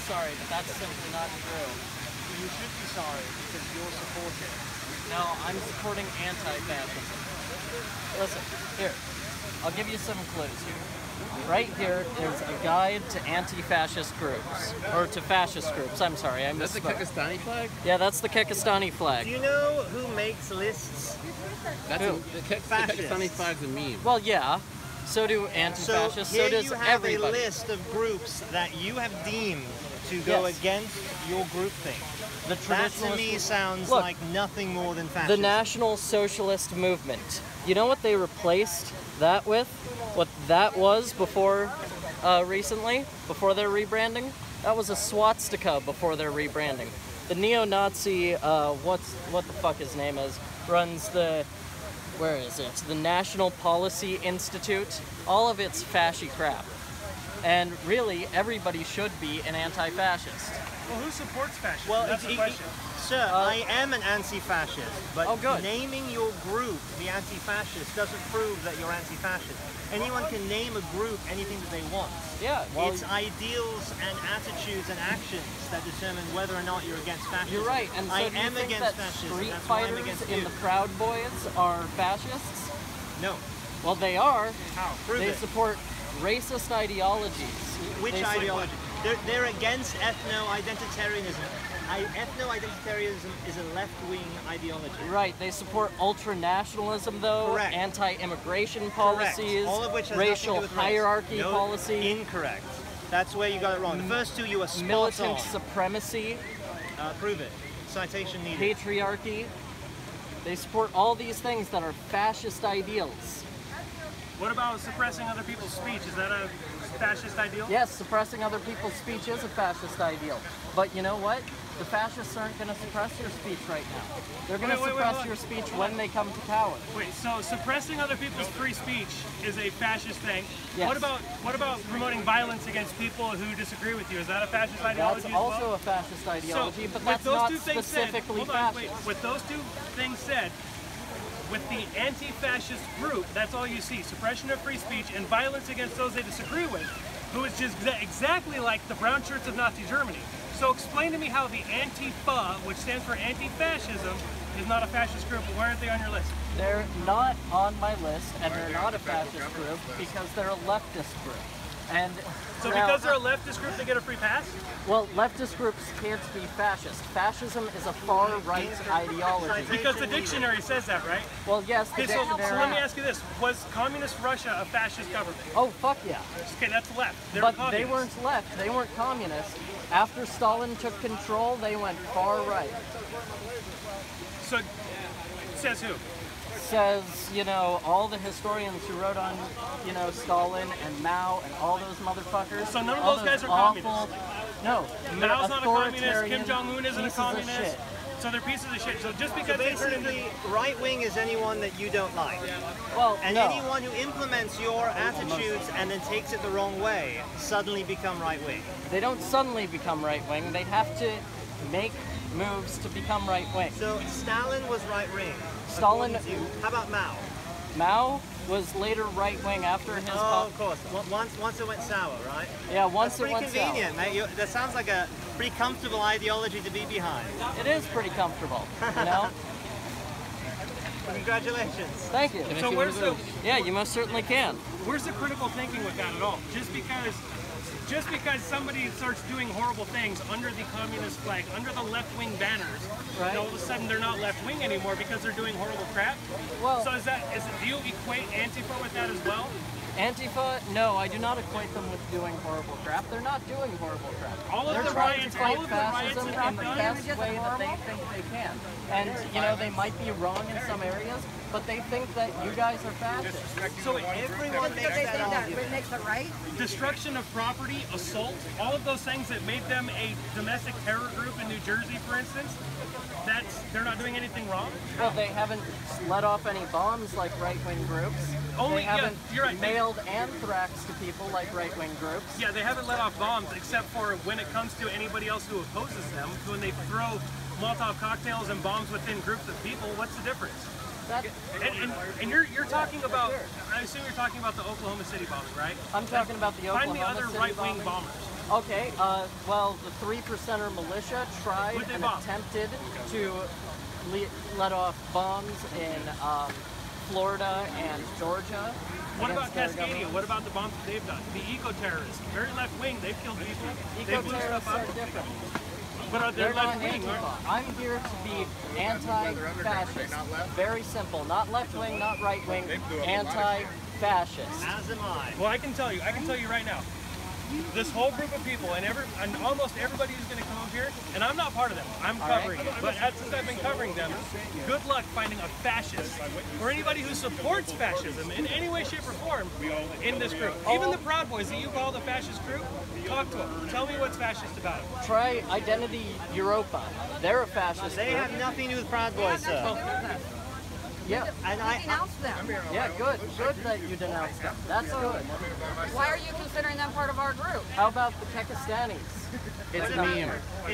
sorry, but that's simply not true. You should be sorry because you're supporting. No, I'm supporting anti-fascism. Listen, here, I'll give you some clues here. Right here is a guide to anti-fascist groups, or to fascist groups. I'm sorry, I misspoke. That's the Kyrgyzstani flag? Yeah, that's the Kyrgyzstani Do flag. you know who makes lists? That's Who? the Kyrgyzstani flag's a meme. Well, yeah. So do So anti-fascists. here So does you have everybody. a list of groups that you have deemed to go Yes. against your group thing. The That to traditionalist. me sounds Look, like nothing more than the fascism. National Socialist Movement. You know what they replaced that with? What that was before, recently, before their rebranding? That was a swastika before their rebranding. The neo-Nazi, what the fuck his name is, runs the, where is it? The National Policy Institute. All of it's fascy crap. And really, everybody should be an anti-fascist. Well, who supports fascism? Well, That's the question. sir, I am an anti-fascist, but Oh, good. naming your group the anti-fascist doesn't prove that you're anti-fascist. Anyone can name a group anything that they want. Yeah, well, It's ideals and attitudes and actions that determine whether or not you're against fascism. you're right. And so I do you am think against that fascism. street That's why I'm fighters against in you. the Proud Boys are fascists? No. Well, they are. How? Prove They it. support racist ideologies. Which They support- ideology? They're against ethno-identitarianism. Ethno-identitarianism is a left-wing ideology. Right, they support ultra-nationalism, though, Correct. anti-immigration policies, Correct. All of which has racial nothing to do with race. hierarchy No, policy, Incorrect. That's where you got it wrong. The first two you were spot militant on. supremacy, Prove it. Citation needed. patriarchy. They support all these things that are fascist ideals. What about suppressing other people's speech? Is that a fascist ideal? Yes, suppressing other people's speech is a fascist ideal. But you know what? The fascists aren't going to suppress your speech right now. They're going to Wait, suppress hold on. your speech when they come to power. Wait, so suppressing other people's free speech is a fascist thing. Yes. What about promoting violence against people who disagree with you? Is that a fascist ideology That's as well? also a fascist ideology, but with that's those not two things specifically said, hold on, fascist. wait, with those two things said, with the anti-fascist group, that's all you see: suppression of free speech and violence against those they disagree with, who is just exactly like the brown shirts of Nazi Germany. So explain to me how the Antifa, which stands for anti-fascism, is not a fascist group. Why aren't they on your list? They're not on my list, and they're not a fascist group because they're a leftist group. And So now- because they're a leftist group, they get a free pass? well, leftist groups can't be fascist. Fascism is a far-right ideology. Because the dictionary says that, right? Well, yes, the Okay, so dictionary. let me ask you this. Was Communist Russia a fascist government? Oh, fuck yeah. Okay, that's left. They're But communists. they weren't left. They weren't communist. After Stalin took control, they went far-right. So, says who? Says, you know, all the historians who wrote on, you know, Stalin and Mao and all those motherfuckers. So none of all those guys are awful- communists? No. they're Mao's not a communist, Kim authoritarian Jong-un isn't a pieces of communist. shit. So they're pieces of shit. So just So because they turn into... basically, right-wing is anyone that you don't like. Well, And no. anyone who implements your attitudes and then takes it the wrong way suddenly become right-wing. They don't suddenly become right-wing. They have to make moves to become right-wing. So Stalin was right-wing. Stalin- according to you. How about Mao? Mao was later right-wing after his... Oh, of course. Once it went sour, right? yeah, once That's it pretty went south. convenient, mate. That sounds like a pretty comfortable ideology to be behind. It is pretty comfortable, you know? Congratulations. Thank you. So where's the... Yeah, you most certainly can. Where's the critical thinking with that at all? Just because somebody starts doing horrible things under the communist flag, under the left-wing banners, Right. and all of a sudden they're not left-wing anymore because they're doing horrible crap? Well- so do you equate Antifa with that as well? Antifa, no, I do not equate them with doing horrible crap. They're not doing horrible crap. All of They're the trying riots- to fight all of the riots fascism that in the they've best done- way that they think they can. And, you know, they might be wrong in some areas, but they think that you guys are fascist. So Everyone makes Because they that think that argument. makes it right. destruction of property, assault, all of those things that made them a domestic terror group in New Jersey, for instance, they're not doing anything wrong? Well, they haven't let off any bombs like right-wing groups. Only- they haven't yeah, you're right. mailed anthrax to people like right-wing groups. Yeah, they haven't let off bombs except for when it comes to anybody else who opposes them. When they throw Molotov cocktails and bombs within groups of people, what's the difference? That, And you're talking about, I assume you're talking about the Oklahoma City bombing, right? I'm talking about the Find Oklahoma me other City right-wing bombing. bombers. Okay, well, the 3%er militia tried What'd they and bomb? attempted to let off bombs in Florida and Georgia. What about against their Cascadia? government. What about the bombs that they've done? The eco-terrorists, very left-wing, they've killed people. They blew Eco-terrorists stuff are up. different. But are they They're not left-wing? Antifa. I'm here to be anti-fascist. Very simple. Not left-wing, not right-wing. Anti-fascist. As am I. Well, I can tell you right now. This whole group of people and almost everybody who's going to come up here, and I'm not part of them. I'm covering it. But since I've been covering them, good luck finding a fascist or anybody who supports fascism in any way, shape, or form in this group. Even the Proud Boys that you call the fascist group, talk to them. Tell me what's fascist about it. Try Identity Europa. They're a fascist They group. have nothing to do with Proud Boys, sir. Yeah, And I, Denounce them. yeah, good. Good that you denounced them. That's good. Why are you considering them part of our group? How about the Pakistanis? It's a meme.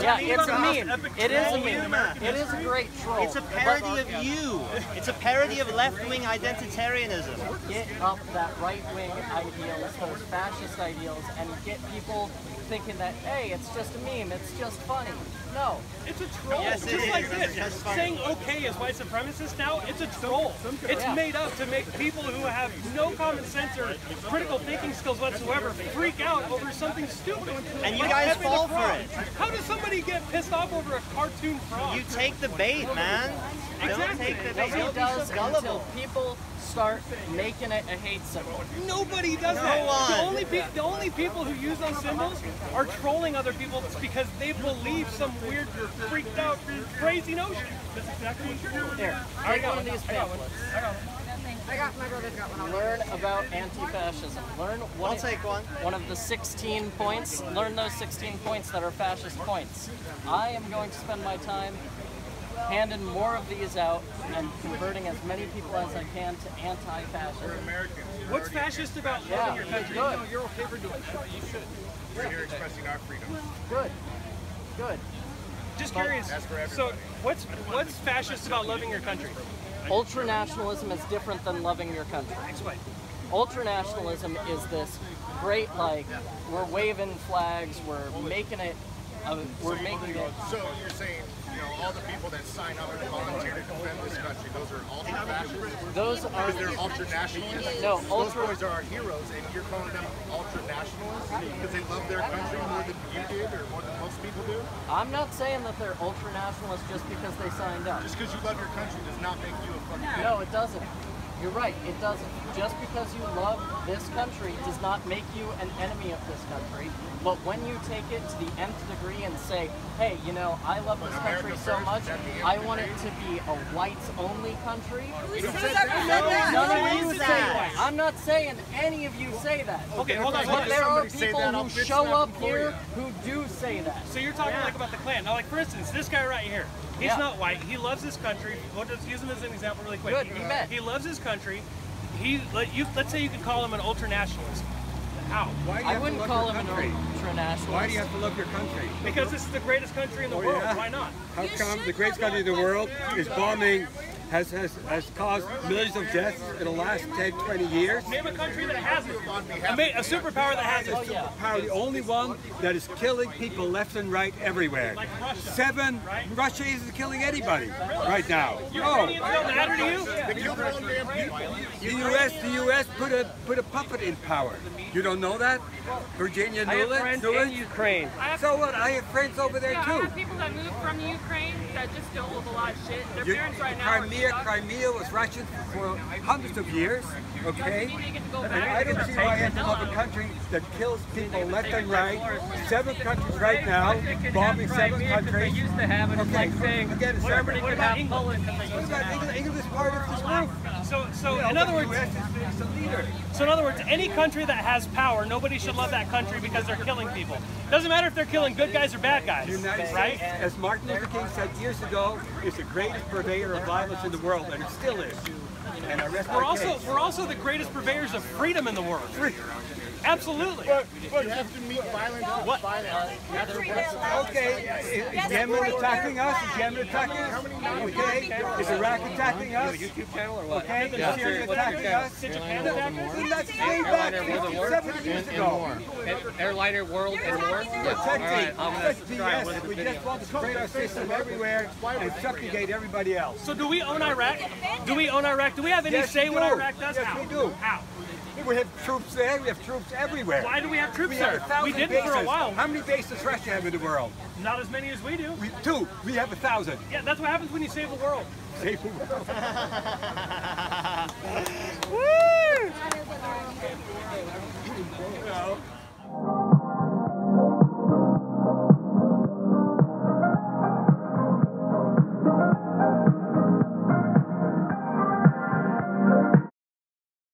Yeah, it's a meme. It is a meme. troll. It is a great troll. it's a parody of you. It's a parody of left-wing identitarianism. Get up that right-wing ideals, those fascist ideals, and get people thinking that, hey, it's just a meme, it's just funny. No. It's a troll. Yes, it Just is. like this. That's funny. Saying okay is white supremacist now, it's a troll. It's Yeah. made up to make people who have no common sense or critical thinking skills whatsoever freak out over something stupid. And you Like guys having a fall for frog. it. How does somebody get pissed off over a cartoon frog? You take the bait, man. Don't Exactly. take the bait. Nobody Don't be does so until gullible. people start making it a hate symbol. Nobody does No that. one. The only people who use those symbols are trolling other people because they believe some weird, freaked out, crazy notion. That's exactly what you're doing. Here, I take got one of one. these I got one. pamphlets. I got one. My brother's got one. Learn about anti-fascism. Learn what I'll take one. One of the 16 points. Learn those 16 points that are fascist points. I am going to spend my time handing more of these out and converting as many people as I can to anti-fascism. What's fascist about Yeah, loving your country? good. No, you're okay for doing that. You should. We're here expressing our freedom. Good. Good. Just curious. That's for So, everybody. what's fascist about loving your country? Ultranationalism is different than loving your country. Explain. Ultranationalism is this great, like, we're waving flags, we're making it, So you're saying, all the people that sign up and volunteer to defend this country, those are ultra-fascists? those are, Because they're ultra-nationalists? no, Those boys are our heroes, and you're calling them ultra-nationalists because they love their country more than you did or more than most people do? I'm not saying that they're ultranationalists just because they signed up. Just because you love your country does not make you a fucking No, it doesn't. You're right, it doesn't. Just because you love this country does not make you an enemy of this country. But when you take it to the nth degree and say, hey, I love this country so much, I want it to be a whites-only country. None of you say that. I'm not saying any of you say that. Okay, hold on. But there are Somebody say people that, I'll who bitch show slap up them for here you. who do say that. So you're talking like about the Klan. Now, like for instance, this guy right here. He's Yeah. not white. He loves his country. We'll just use him as an example really quick. Good, you bet. He loves his country. Let's say you could call him an ultranationalist. How? Why do you I have wouldn't to call love him your an country? ultranationalist. Why do you have to love your country? Because this is the greatest country in the world. yeah? Why not? How come the greatest country in the world is bombing, has caused millions of deaths in the last 10, 20 years? Name a country that has it. A superpower that has it. Oh, yeah. Power, the only one that is killing people left and right everywhere. Like Russia. Russia isn't killing anybody right now. Ukrainians don't matter to you? They kill their own damn people. The U.S. put a puppet in power. You don't know that? Virginia Nuland? Ukraine. So what? I have friends over there Yeah, I too. have people that moved from Ukraine that just deal with a lot of shit. Their parents right now are stuck. Crimea was Russian for hundreds of years, okay? Doesn't mean they get to go And back. I don't see why I have to love a country that kills people left and right. 7 countries right now, bombing 7 countries. They used to have it. It's Okay, like saying again, Germany what could about have England? Poland because they What used to about have it. England is part of this group? So in other words, the U.S. is the leader. So in other words, any country that has power, nobody should love that country because they're killing people. Doesn't matter if they're killing good guys or bad guys, The United right? States, as Martin Luther King said years ago, is the greatest purveyor of violence in the world, and it still is. And I rest my case. We're also the greatest purveyors of freedom in the world. Absolutely. But you have to meet violence with violence. Okay, is Yemen attacking us? Is Yemen attacking us? Okay, is Iraq attacking us? YouTube channel or what? Okay, is Syria attacking us? Japan attack us? That's way back 70 years ago. Airliner World and more? Protecting. That's BS. We just want to spread our system everywhere and subjugate everybody else. So do we own Iraq? Do we own Iraq? Do we have any Yes, say we what do. Iraq does? Yes, How? we do. How? We have troops there. We have troops everywhere. Why do we have troops We have there? 1,000 We didn't bases. for a while. How many bases does Russia have in the world? Not as many as we do. Two. We have 1,000. Yeah, that's what happens when you save the world. Save the world. Woo!